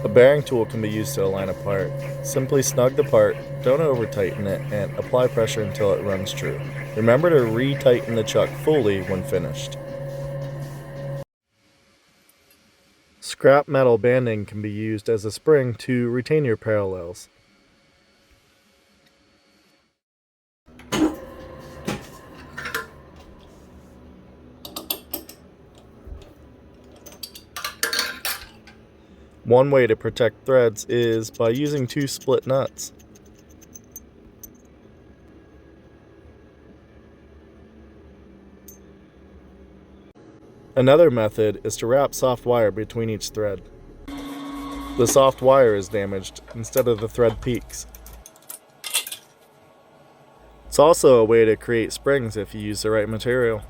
A bearing tool can be used to align a part. Simply snug the part, don't over tighten it, and apply pressure until it runs true. Remember to re-tighten the chuck fully when finished. Scrap metal banding can be used as a spring to retain your parallels. One way to protect threads is by using 2 split nuts. Another method is to wrap soft wire between each thread. The soft wire is damaged instead of the thread peaks. It's also a way to create springs if you use the right material.